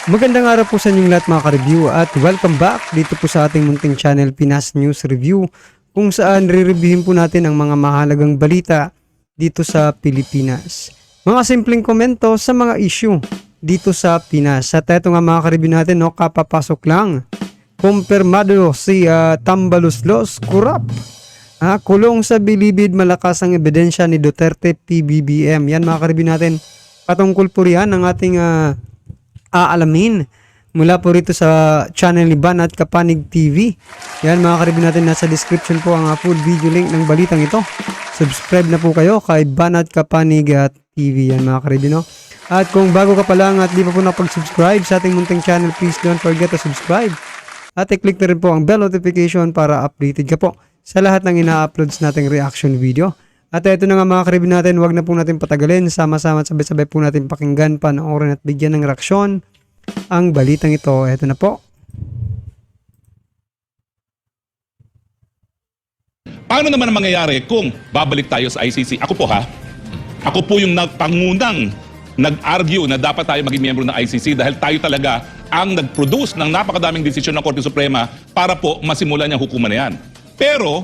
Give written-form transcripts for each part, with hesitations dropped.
Magandang araw po sa inyong lahat mga ka-review at welcome back dito po sa ating munting channel Pinas News Review kung saan re-reviewin po natin ang mga mahalagang balita dito sa Pilipinas. Mga simpleng komento sa mga issue dito sa Pinas. At ito nga mga ka-review natin, no, kapapasok lang. Kumpirmado si Tambaluslos Kurap. Kulong sa bilibid, malakas ang ebidensya ni Duterte PBBM. Yan mga ka-review natin. Patungkol po riyan ang ating aalamin mula po rito sa channel ni Banat Kapanig TV. Yan mga ka-review natin, nasa description po ang full video link ng balitang ito. Subscribe na po kayo kay Banat Kapanig TV. Yan mga ka-review, no? At kung bago ka pa lang at di pa po nakapag-subscribe sa ating munting channel, please don't forget to subscribe. At i-click na rin po ang bell notification para updated ka po sa lahat ng ina-uploads nating reaction video. At ito na nga mga ka-review natin, wag na po natin patagalin, sama-sama at sabay-sabay po natin pakinggan, panoorin at bigyan ng reaksyon ang balitang ito. Ito na po. Paano naman ang mangyayari kung babalik tayo sa ICC? Ako po ako po yung pangunang nag-argue na dapat tayo maging miyembro ng ICC dahil tayo talaga ang nag-produce ng napakadaming desisyon ng Korte Suprema para po masimulan yung hukuman na yan. Pero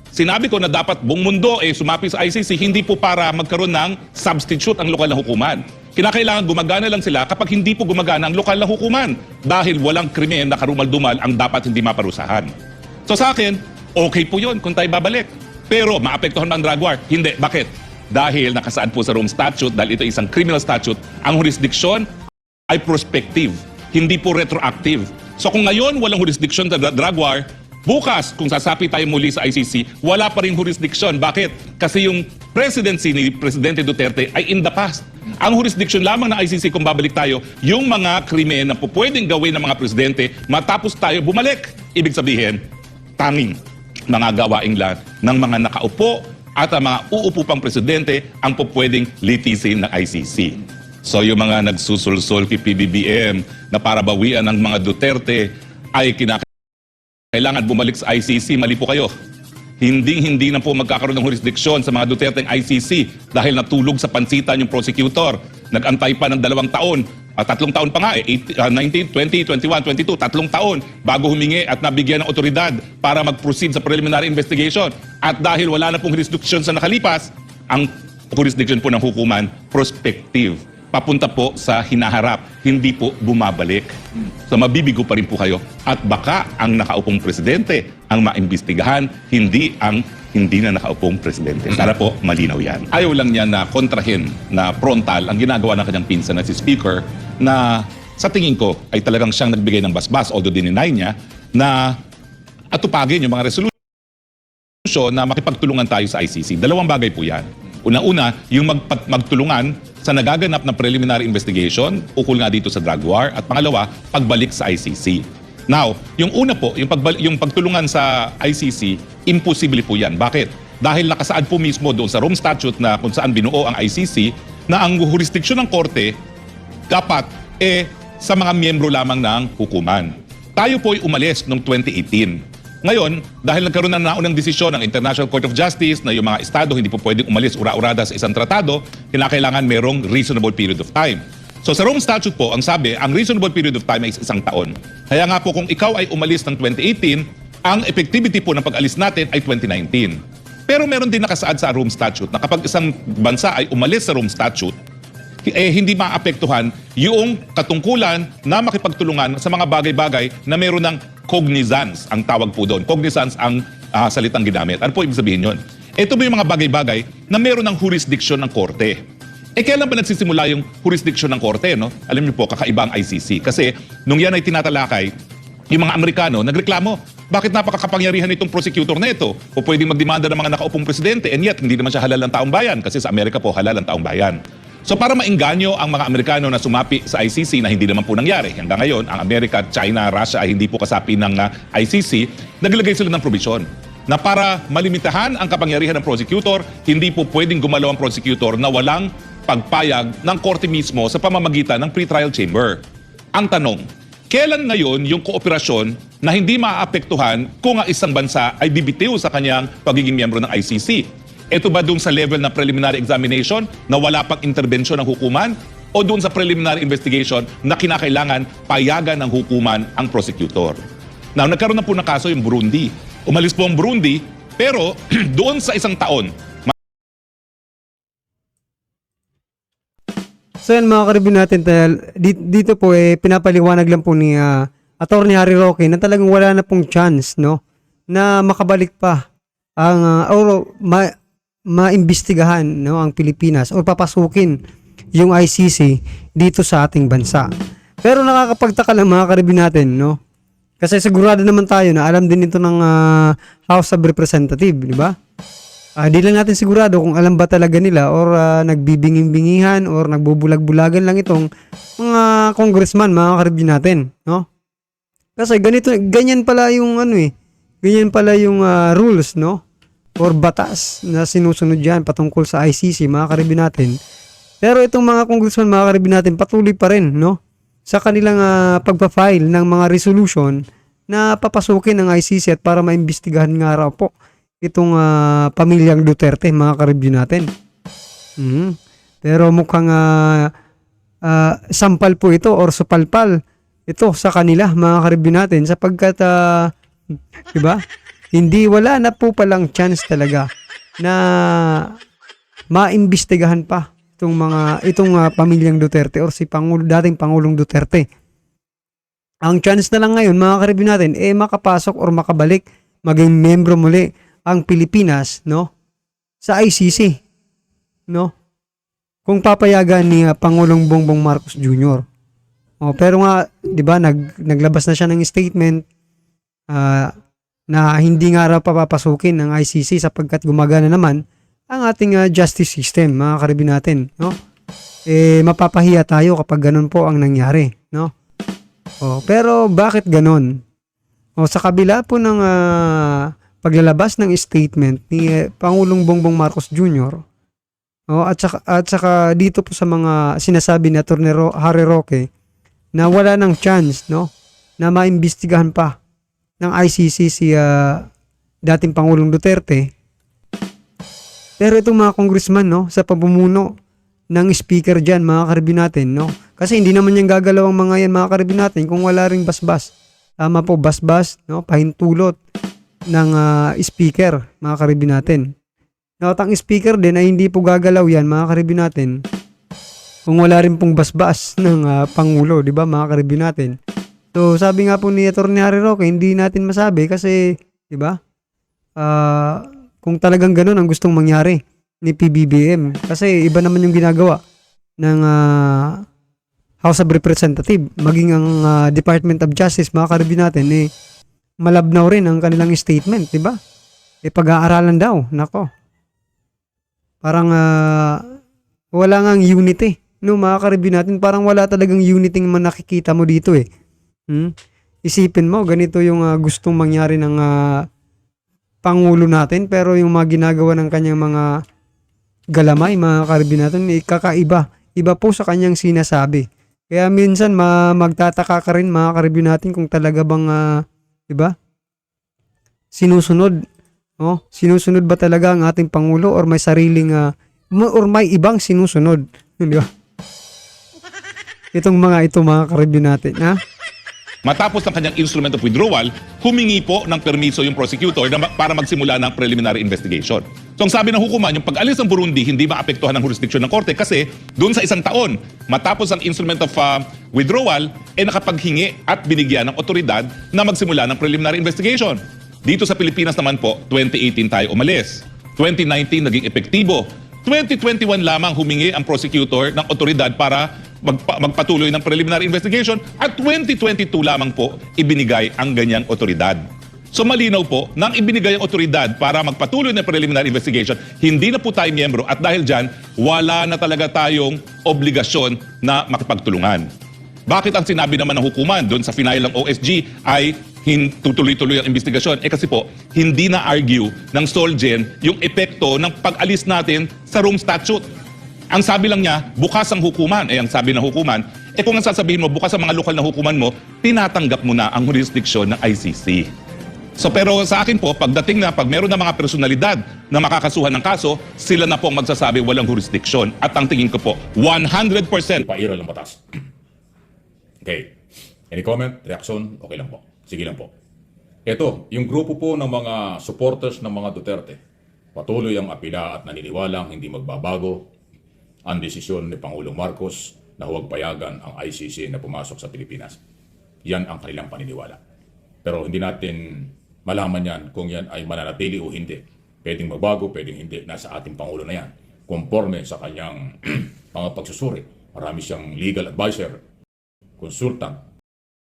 sinabi ko na dapat buong mundo sumapi sa ICC, hindi po para magkaroon ng substitute ang lokal na hukuman. Kinakailangan gumagana lang sila kapag hindi po gumagana ang lokal na hukuman dahil walang krimen na karumal-dumal ang dapat hindi maparusahan. So sa akin, okay po yun kung tayo babalik. Pero maapektuhan ba ang drug war? Hindi. Bakit? Dahil nakasaad po sa Rome Statute, dahil ito isang criminal statute, ang jurisdiction ay prospective, hindi po retroactive. So kung ngayon walang jurisdiction sa drug war, bukas, kung sasapi tayo muli sa ICC, wala pa rin jurisdiction. Bakit? Kasi yung presidency ni Presidente Duterte ay in the past. Ang jurisdiction lamang ng ICC kung babalik tayo, yung mga krimen na pwedeng gawin ng mga presidente matapos tayo bumalik. Ibig sabihin, tanging mga gawain lang ng mga nakaupo at ang mga uupo pang presidente ang pwedeng litisin ng ICC. So yung mga nagsusulsol kay PBBM na para bawian ng mga Duterte ay kailangan bumalik sa ICC, mali po kayo. Hindi na po magkakaroon ng jurisdiction sa mga Duterte ng ICC dahil natulog sa pansitan yung prosecutor. Nag-antay pa ng 2 taon, 3 taon pa nga 19, 20, 21, 22, 3 taon bago humingi at nabigyan ng otoridad para mag-proceed sa preliminary investigation. At dahil wala na pong jurisdiction sa nakalipas, ang jurisdiction po ng hukuman, prospective. Papunta po sa hinaharap, hindi po bumabalik. So mabibigo pa rin po kayo. At baka ang nakaupong presidente ang maimbestigahan, hindi na nakaupong presidente. Sana po malinaw yan. Ayaw lang niya na kontrahin na frontal ang ginagawa ng kanyang pinsan na si Speaker na sa tingin ko ay talagang siyang nagbigay ng basbas, although dininay niya, na atupagin yung mga resolution na makipagtulungan tayo sa ICC. 2 bagay po yan. Una-una, yung magtulungan sa nagaganap na preliminary investigation, ukol nga dito sa drug war, at pangalawa, pagbalik sa ICC. Now, yung una po, yung pagtulungan sa ICC, imposible po yan. Bakit? Dahil nakasaad po mismo doon sa Rome Statute na kung saan binuo ang ICC, na ang jurisdiksyon ng korte dapat sa mga miyembro lamang ng hukuman. Tayo po ay umalis noong 2018. Ngayon, dahil nagkaroon na naunang desisyon ng International Court of Justice na yung mga estado hindi po pwedeng umalis ura-urada sa isang tratado, kinakailangan merong reasonable period of time. So sa Rome Statute po, ang sabi, ang reasonable period of time ay 1 taon. Kaya nga po kung ikaw ay umalis ng 2018, ang effectivity po ng pag-alis natin ay 2019. Pero meron din nakasaad sa Rome Statute na kapag isang bansa ay umalis sa Rome Statute, hindi maapektuhan yung katungkulan na makipagtulungan sa mga bagay-bagay na meron ng cognizance, ang tawag po doon. Cognizance ang salitang ginamit. Ano po ibig sabihin yun? Ito ba yung mga bagay-bagay na meron ng jurisdiction ng korte? Kailan ba nagsisimula yung jurisdiction ng korte? No? Alam niyo po, kakaiba ang ICC. Kasi nung yan ay tinatalakay, yung mga Amerikano nagreklamo, bakit napakakapangyarihan itong prosecutor na ito? O pwedeng magdemanda ng mga nakaupong presidente, and yet hindi naman siya halal ng taong bayan kasi sa Amerika po halal ang taong bayan. So para maingganyo ang mga Amerikano na sumapi sa ICC na hindi naman po nangyari. Hanggang ngayon, ang Amerika, China, Russia ay hindi po kasapi ng ICC, naglagay sila ng provision na para malimitahan ang kapangyarihan ng prosecutor, hindi po pwedeng gumalaw ang prosecutor na walang pagpayag ng korte mismo sa pamamagitan ng pretrial chamber. Ang tanong, kailan ngayon yung kooperasyon na hindi maaapektuhan kung ang isang bansa ay bibitiw sa kanyang pagiging miyembro ng ICC? Ito ba dun sa level na preliminary examination na wala pang interbensyon ng hukuman? o doon sa preliminary investigation na kinakailangan payagan ng hukuman ang prosecutor. Now, nagkaroon na po ng kaso yung Burundi. Umalis po ang Burundi, pero doon sa isang taon, So yan mga karibyo natin, dito po pinapaliwanag lang po ni Attorney Harry Roque na talagang wala na pong chance, no, na makabalik pa ang or maimbestigahan, no, ang Pilipinas o papasukin yung ICC dito sa ating bansa. Pero nakakapagtaka lang mga karibyo natin, no, kasi sigurado naman tayo na alam din ito ng House of Representatives, di ba? Di lang natin sigurado kung alam ba talaga nila or nagbibinging-bingihan or nagbubulag-bulagan lang itong mga congressman, mga karibyo natin, no? Kasi ganyan pala yung ganyan pala yung rules, no? Or batas na sinusunod diyan patungkol sa ICC, mga karibyo natin. Pero itong mga congressman, mga karibyo natin, patuloy pa rin, no, sa kanilang pagpa-file ng mga resolution na papasukin ng ICC at para maimbestigahan nga raw po itong pamilyang Duterte, mga karibyo natin. Pero mukhang sampal po ito or supalpal ito sa kanila, mga karibyo natin, sapagkat diba? Wala na po palang chance talaga na maimbestigahan pa itong pamilyang Duterte or si dating Pangulong Duterte. Ang chance na lang ngayon, mga karibyo natin, makapasok or makabalik, maging membro muli ang Pilipinas, no, sa ICC, no, kung papayagan ni Pangulong Bongbong Marcos Jr. Pero nga, 'di ba, naglabas na siya ng statement na hindi nga raw papapasukin ng ICC sapagkat gumagana naman ang ating justice system, mga karibyo natin, no? Mapapahiya tayo kapag ganun po ang nangyari, no? Pero bakit ganun? Sa kabila po ng paglalabas ng statement ni Pangulong Bongbong Marcos Jr. At saka dito po sa mga sinasabi ni Attorney Harry Roque na wala ng chance, no, na maimbestigahan pa ng ICC si dating Pangulong Duterte. Pero itong mga congressman, no, sa pamumuno ng speaker dyan, mga karibyo natin, no, kasi hindi naman yan gagalaw ang mga yan, mga karibyo natin, kung wala ring basbas. Tama po, basbas, no, pahintulot ng speaker, mga karibyo natin. At ang speaker din ay hindi po gagalaw yan, mga karibyo natin, kung wala rin pong basbas ng Pangulo, di ba, mga karibyo natin. So, sabi nga po ni Attorney Harry Roque, hindi natin masabi kasi, di ba, kung talagang ganun ang gustong mangyari ni PBBM. Kasi iba naman yung ginagawa ng House of Representatives, maging ang Department of Justice, mga karibyo natin, malabnaw rin ang kanilang statement, di ba? Pag-aaralan daw, nako. Parang wala ngang unity, no, mga karibyo natin, parang wala talagang unity man nakikita mo dito Isipin mo, ganito yung gustong mangyari ng Pangulo natin, pero yung mga ginagawa ng kanyang mga galamay, mga karibyo natin, kakaiba. Iba po sa kanyang sinasabi. Kaya minsan magtataka ka rin, mga karibyo natin, kung talaga bang diba? Sinusunod ba talaga ang ating Pangulo or may sariling or may ibang sinusunod, di ba? Mga karibyo natin, ha? matapos ng kanyang instrument of withdrawal, humingi po ng permiso yung prosecutor para magsimula ng preliminary investigation. So ang sabi ng hukuman, yung pag-alis ng Burundi hindi maapektuhan ng jurisdiction ng korte kasi doon sa isang taon, matapos ang instrument of withdrawal, nakapaghingi at binigyan ng otoridad na magsimula ng preliminary investigation. Dito sa Pilipinas naman po, 2018 tayo umalis. 2019 naging epektibo. 2021 lamang humingi ang prosecutor ng otoridad para magpatuloy ng preliminary investigation at 2022 lamang po ibinigay ang ganyang otoridad. So malinaw po, nang ibinigay ang otoridad para magpatuloy ng preliminary investigation, hindi na po tayo miyembro at dahil dyan, wala na talaga tayong obligasyon na makipagtulungan. Bakit ang sinabi naman ng hukuman doon sa final ng OSG ay tutuloy-tuloy ang investigasyon? Kasi po, hindi na-argue ng Solgen yung epekto ng pag-alis natin sa Rome Statute. Ang sabi lang niya, bukas ang hukuman. Ang sabi ng hukuman, kung ang sasabihin mo, bukas ang mga lokal na hukuman mo, tinatanggap mo na ang jurisdiction ng ICC. So pero sa akin po, pagdating na, pag meron na mga personalidad na makakasuhan ng kaso, sila na po ang magsasabi walang jurisdiction. At ang tingin ko po, 100% Pairal ng batas. Okay. Any comment? Reaction? Okay lang po. Sige lang po. Ito, yung grupo po ng mga supporters ng mga Duterte, patuloy ang apila at naniniwalang hindi magbabago ang desisyon ni Pangulong Marcos na huwag payagan ang ICC na pumasok sa Pilipinas. Yan ang kanilang paniniwala. Pero hindi natin malaman yan kung yan ay mananatili o hindi. Pwedeng magbago, pwedeng hindi. Nasa ating Pangulo na yan. Conforme sa kanyang mga pagsusuri. Marami siyang legal advisor, consultant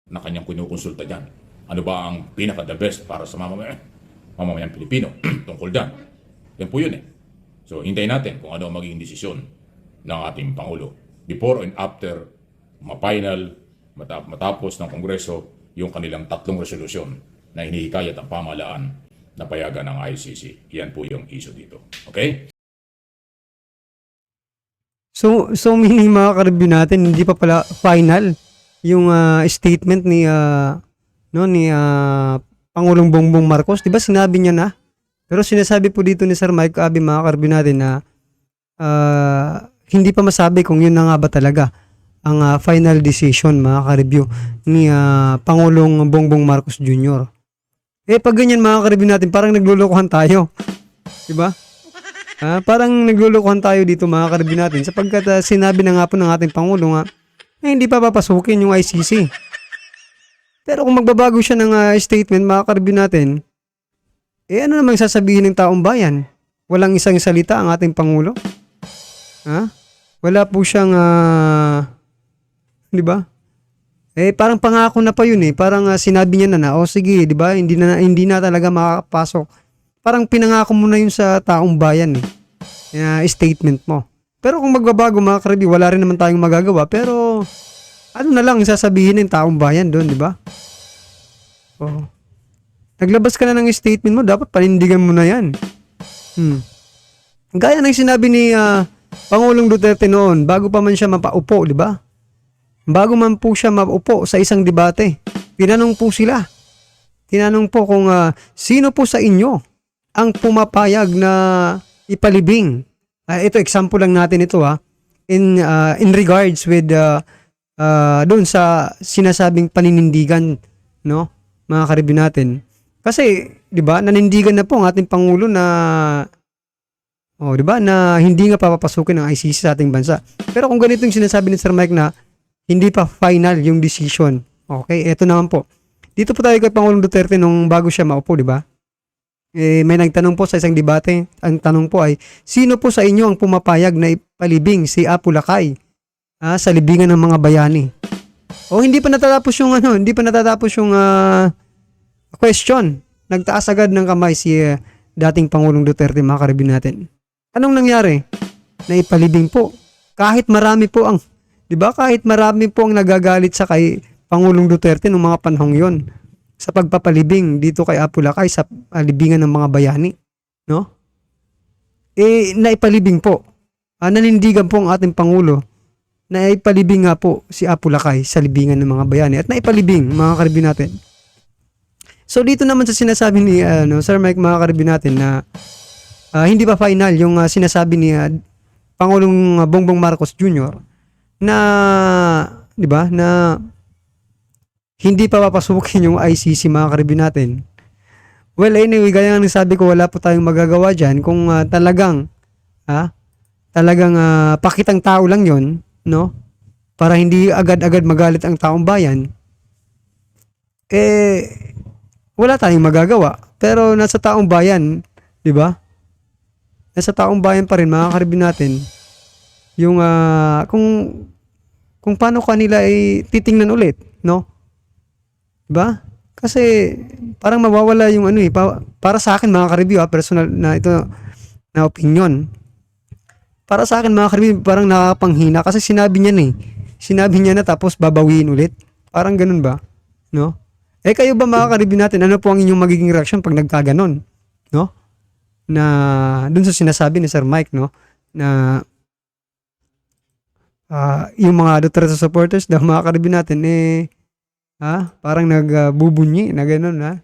na kanyang kinukonsulta dyan. Ano ba ang pinaka-the best para sa mamamayang Pilipino tungkol dyan? Yan po yun eh. So, hintayin natin kung ano ang magiging desisyon ng ating Pangulo before and after ma-final, matapos ng Kongreso yung kanilang 3 resolusyon na hinihikayat ang pamahalaan na payagan ng ICC. Yan po yung issue dito. Okay? So meaning mga ka-review natin, hindi pa pala final yung statement ni Pangulong Bongbong Marcos. 'Di ba sinabi niya na? Pero sinasabi po dito ni Sir Mike Abi, mga ka-review natin, na hindi pa masabi kung yun na nga ba talaga ang final decision, mga ka-review, ni Pangulong Bongbong Marcos Jr. Pag ganyan, mga ka-review natin, parang naglulukuhan tayo. 'Di ba? Parang naglulukuhan tayo dito, mga ka-review natin, sapagkat sinabi na nga po ng ating Pangulo nga na hindi pa papasukin yung ICC. Pero kung magbabago siya ng statement, mga ka-review natin, ano namang sasabihin ng taong bayan? Walang isang salita ang ating Pangulo? Wala po siyang, di ba? Parang pangako na pa yun eh. Parang sinabi niya na, sige, di ba? Hindi na talaga makakapasok. Parang pinangako mo na yun sa taong bayan eh. Statement mo. Pero kung magbabago, mga ka-review, wala rin naman tayong magagawa. Pero ano na lang sasabihin ng taong bayan doon, di ba? Naglabas ka na ng statement mo, dapat panindigan mo na yan. Gaya ng sinabi ni Pangulong Duterte noon, bago pa man siya mapaupo, di ba? Bago man po siya maupo sa isang debate, tinanong po sila. Tinanong po kung sino po sa inyo ang pumapayag na ipalibing. Ito, example lang natin ito in regards with doon sa sinasabing paninindigan, no, mga ka-review natin. Kasi, 'di ba, nanindigan na po ang ating Pangulo na 'di ba, na hindi nga papapasukin ng ICC sa ating bansa. Pero kung ganito yung sinasabi ni Sir Mike na hindi pa final yung decision. Okay, eto naman po. Dito po tayo kay Pangulong Duterte nung bago siya maupo, 'di ba? May nagtanong po sa isang debate. Ang tanong po ay, sino po sa inyo ang pumapayag na ipalibing si Apu Lakay sa libingan ng mga bayani? Hindi pa natatapos yung question. Nagtaas agad ng kamay si dating Pangulong Duterte, mga ka-review natin. Anong nangyari? Naipalibing po. Kahit marami po ang, 'di ba? Kahit marami po ang nagagalit sa kay Pangulong Duterte noong mga panahong 'yon sa pagpapalibing dito kay Apu Lakay sa libingan ng mga bayani, no? Naipalibing po. Nanindigan po ang ating Pangulo na ipalibing nga po si Apu Lakay sa libingan ng mga bayani at naipalibing, mga ka-review natin. So dito naman sa sinasabi ni Sir Mike, mga ka-review natin, na hindi pa final yung sinasabi ni Pangulong Bongbong Marcos Jr. na, 'di ba, na hindi pa papasukin yung ICC, mga ka-review natin. Well, anyway, gaya ng sabi ko, wala po tayong magagawa dyan kung talagang pakitang tao lang yon, no? Para hindi agad-agad magalit ang taong bayan. Wala tayong magagawa. Pero nasa taong bayan, 'di ba? Nasa taong bayan pa rin, mga ka-review natin, yung kung paano kanila ay titingnan ulit, no? Diba? Kasi parang mawawala yung para sa akin, mga ka-review, personal na ito na opinion. Para sa akin, mga ka-review, parang nakapanghina kasi sinabi niya na tapos babawiin ulit. Parang ganun ba? No? Kayo ba, mga ka-review natin, ano po ang inyong magiging reaction pag nagkaganon? No? Na dun sa sinasabi ni Sir Mike, no? Na yung mga Duterte supporters daw, mga ka-review natin, parang nagbubunyi na gano'n,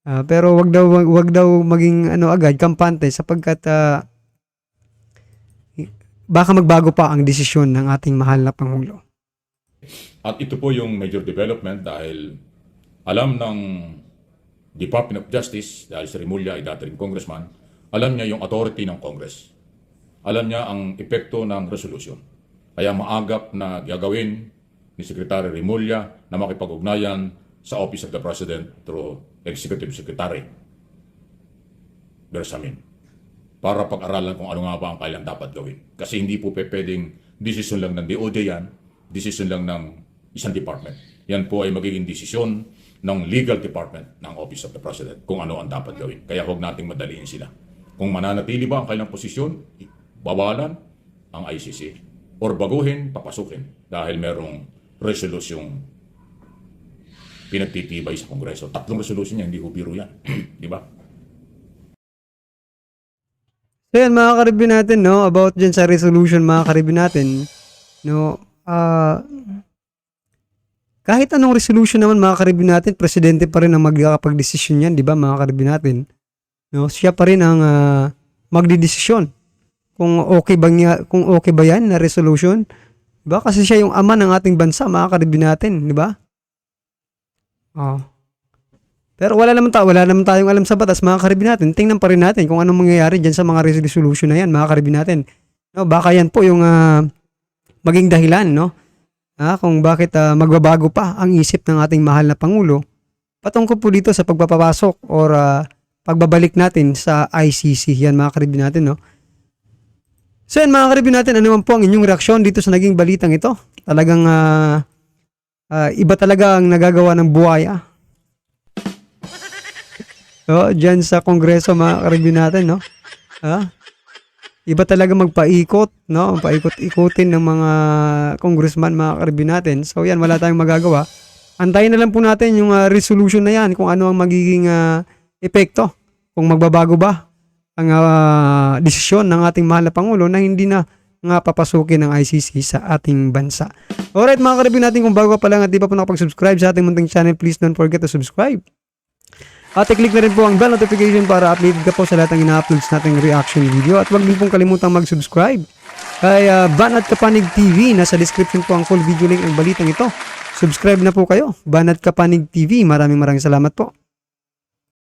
Pero wag daw maging agad kampante sapagkat baka magbago pa ang desisyon ng ating mahal na Pangulo. At ito po yung major development dahil alam ng Department of Justice, dahil si Remulla ay dating congressman, alam niya yung authority ng Congress. Alam niya ang epekto ng resolution. Kaya maagap na gagawin ni Secretary Remulla na makipag-ugnayan sa Office of the President through Executive Secretary Bersamin para pag-aralan kung ano nga ba ang kailan dapat gawin. Kasi hindi po pwedeng desisyon lang ng DOJ yan, desisyon lang ng isang department. Yan po ay magiging desisyon ng legal department ng Office of the President kung ano ang dapat gawin. Kaya huwag nating madaliin sila. Kung mananatili ba ang kailang posisyon, bawalan ang ICC. Or baguhin, papasukin. Dahil merong resolusyong pinagtitibay sa Kongreso. 3 resolution niya, hindi ho biro yan. Di ba? So yan mga karibin natin, no, about dyan sa resolution mga karibin natin, no, kahit anong resolution naman mga karibin natin, presidente pa rin ang magkakapag-desisyon yan, di ba mga karibin natin? No, siya pa rin ang magdidesisyon kung okay ba yan na resolution, di ba? Kasi siya yung ama ng ating bansa mga karibin natin, di ba? Pero wala naman tayong alam sa batas mga karibin natin. Tingnan pa rin natin kung anong mangyayari dyan sa mga resolution na yan mga karibin natin. No, baka yan po yung maging dahilan, no? Kung bakit magbabago pa ang isip ng ating mahal na Pangulo patungkol po dito sa pagpapapasok or pagbabalik natin sa ICC. Yan mga karibin natin, no? So yan mga karibin natin, ano man po ang inyong reaksyon dito sa naging balitang ito? Talagang iba talaga ang nagagawa ng buhaya. So, dyan sa Kongreso mga karibin natin, no? Iba talaga magpaikot, no? Paikot-ikutin ng mga congressman mga karibin natin. So, yan, wala tayong magagawa. Antayin na lang po natin yung resolution na yan, kung ano ang magiging epekto. Kung magbabago ba ang desisyon ng ating mahal na Pangulo na hindi na nga papasukin ng ICC sa ating bansa. Alright mga karibin natin, kung bago ka pa lang at di pa po nakapag-subscribe sa ating munting channel, please don't forget to subscribe. At i-click na rin po ang bell notification para updated ka po sa lahat ng ina-uploads nating reaction video. At huwag din pong kalimutang mag-subscribe kay Banat Kapanig TV. Nasa description po ang full video link ng balitang ito. Subscribe na po kayo. Banat Kapanig TV. Maraming salamat po.